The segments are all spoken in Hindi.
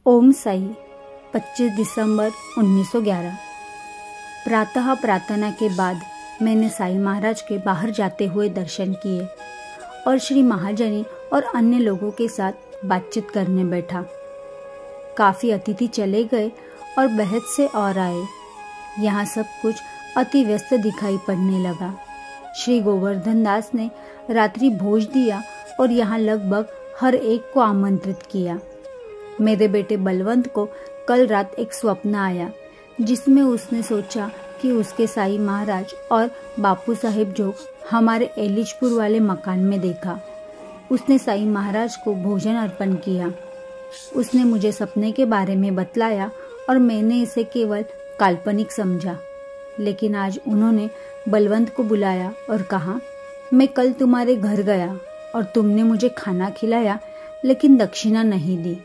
ओम साई 25 दिसंबर 1911। प्रातः प्रार्थना के बाद मैंने साई महाराज के बाहर जाते हुए दर्शन किए और श्री महाजनी और अन्य लोगों के साथ बातचीत करने बैठा। काफ़ी अतिथि चले गए और बहुत से और आए। यहाँ सब कुछ अति व्यस्त दिखाई पड़ने लगा। श्री गोवर्धन दास ने रात्रि भोज दिया और यहाँ लगभग हर एक को आमंत्रित किया। मेरे बेटे बलवंत को कल रात एक स्वप्न आया जिसमें उसने सोचा कि उसके साई महाराज और बापू साहेब जो हमारे एलिचपुर वाले मकान में देखा। उसने साई महाराज को भोजन अर्पण किया। उसने मुझे सपने के बारे में बतलाया और मैंने इसे केवल काल्पनिक समझा। लेकिन आज उन्होंने बलवंत को बुलाया और कहा, मैं कल तुम्हारे घर गया और तुमने मुझे खाना खिलाया लेकिन दक्षिणा नहीं दी।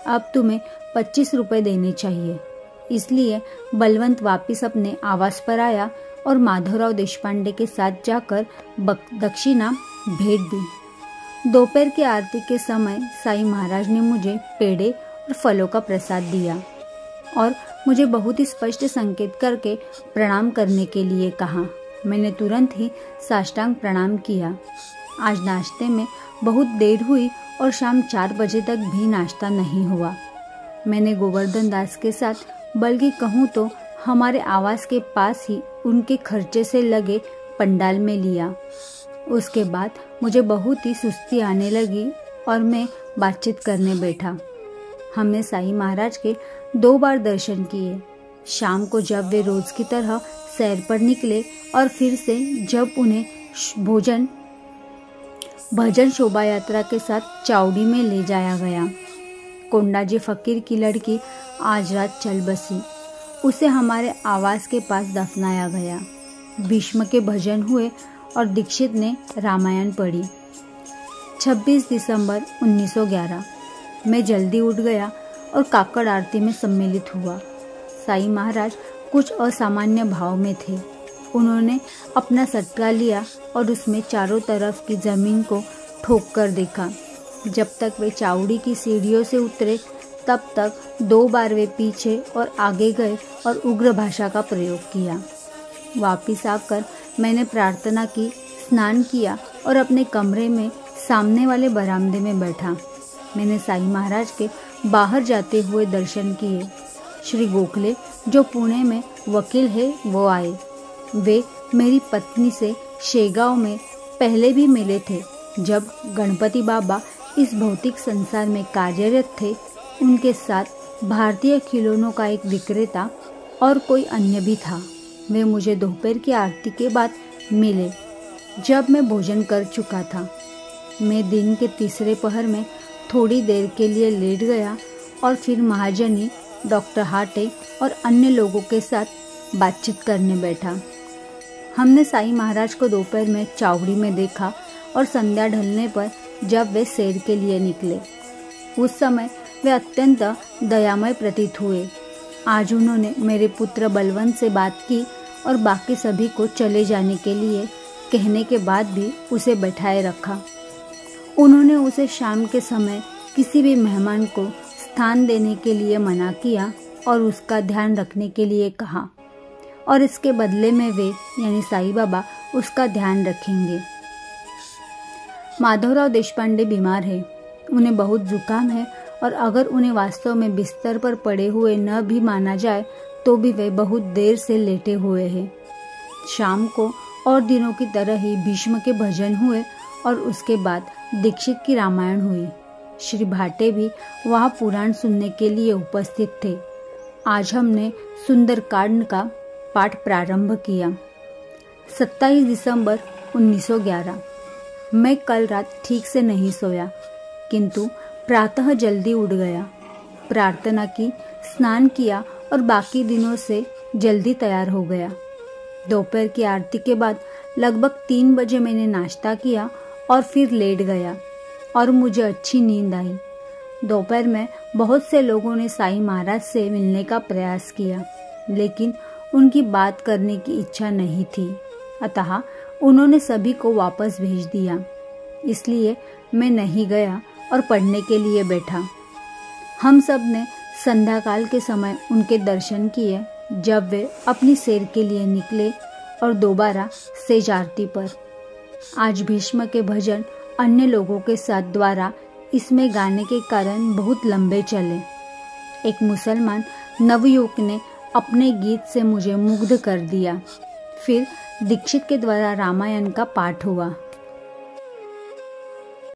अब तुम्हें 25 रुपए देने चाहिए। इसलिए बलवंत वापिस अपने आवास पर आया और माधवराव देशपांडे के साथ जाकर दक्षिणा भेंट दी। दोपहर की आरती के समय साई महाराज ने मुझे पेड़े और फलों का प्रसाद दिया और मुझे बहुत ही स्पष्ट संकेत करके प्रणाम करने के लिए कहा। मैंने तुरंत ही साष्टांग प्रणाम किया। आज नाश्ते में बहुत देर हुई और शाम 4 बजे तक भी नाश्ता नहीं हुआ। मैंने गोवर्धन दास के साथ, बल्कि कहूँ तो हमारे आवास के पास ही उनके खर्चे से लगे पंडाल में लिया। उसके बाद मुझे बहुत ही सुस्ती आने लगी और मैं बातचीत करने बैठा। हमने साई महाराज के 2 बार दर्शन किए। शाम को जब वे रोज की तरह सैर पर निकले और फिर से जब उन्हें भजन शोभा यात्रा के साथ चावड़ी में ले जाया गया। कोंडाजी फकीर की लड़की आज रात चल बसी। उसे हमारे आवास के पास दफनाया गया। भीष्म के भजन हुए और दीक्षित ने रामायण पढ़ी। 26 दिसंबर 1911। मैं जल्दी उठ गया और काकड़ आरती में सम्मिलित हुआ। साई महाराज कुछ असामान्य भाव में थे। उन्होंने अपना सटका लिया और उसमें चारों तरफ की जमीन को ठोक कर देखा। जब तक वे चावड़ी की सीढ़ियों से उतरे तब तक 2 बार वे पीछे और आगे गए और उग्र भाषा का प्रयोग किया। वापिस आकर मैंने प्रार्थना की, स्नान किया और अपने कमरे में सामने वाले बरामदे में बैठा। मैंने साई महाराज के बाहर जाते हुए दर्शन किए। श्री गोखले जो पुणे में वकील है वो आए। वे मेरी पत्नी से शेगांव में पहले भी मिले थे जब गणपति बाबा इस भौतिक संसार में कार्यरत थे। उनके साथ भारतीय खिलौनों का एक विक्रेता और कोई अन्य भी था। वे मुझे दोपहर की आरती के बाद मिले जब मैं भोजन कर चुका था। मैं दिन के तीसरे पहर में थोड़ी देर के लिए लेट गया और फिर महाजनी, डॉक्टर हाटे और अन्य लोगों के साथ बातचीत करने बैठा। हमने साई महाराज को दोपहर में चावड़ी में देखा और संध्या ढलने पर जब वे सैर के लिए निकले उस समय वे अत्यंत दयामय प्रतीत हुए। आज उन्होंने मेरे पुत्र बलवंत से बात की और बाकी सभी को चले जाने के लिए कहने के बाद भी उसे बैठाए रखा। उन्होंने उसे शाम के समय किसी भी मेहमान को स्थान देने के लिए मना किया और उसका ध्यान रखने के लिए कहा और इसके बदले में वे यानी साई बाबा उसका ध्यान रखेंगे। माधवराव देशपांडे बीमार है। उन्हें बहुत जुकाम है और अगर उन्हें वास्तव में बिस्तर पर पड़े हुए न भी माना जाए तो भी वे बहुत देर से लेटे हुए हैं। शाम को और दिनों की तरह ही भीष्म के भजन हुए और उसके बाद दीक्षित की रामायण हुई। श्री भाटे भी वहाँ पुराण सुनने के लिए उपस्थित थे। आज हमने सुंदरकांड का पाठ प्रारंभ किया। 27 दिसंबर 1911। मैं कल रात ठीक से नहीं सोया किंतु प्रातः जल्दी उठ गया। प्रार्थना की, स्नान किया और बाकी दिनों से जल्दी तैयार हो गया। दोपहर की आरती के बाद लगभग 3 बजे मैंने नाश्ता किया और फिर लेट गया और मुझे अच्छी नींद आई। दोपहर में बहुत से लोगों ने साई महाराज से मिलने का प्रयास किया लेकिन उनकी बात करने की इच्छा नहीं थी, अतः उन्होंने सभी को वापस भेज दिया। इसलिए मैं नहीं गया और पढ़ने के लिए बैठा। हम सब ने संध्या काल के समय उनके दर्शन किए जब वे अपनी सैर के लिए निकले और दोबारा सेज आरती पर। आज भीष्म के भजन अन्य लोगों के साथ द्वारा इसमें गाने के कारण बहुत लंबे चले। एक मुसलमान नवयुवक ने अपने गीत से मुझे मुग्ध कर दिया। फिर दीक्षित के द्वारा रामायण का पाठ हुआ।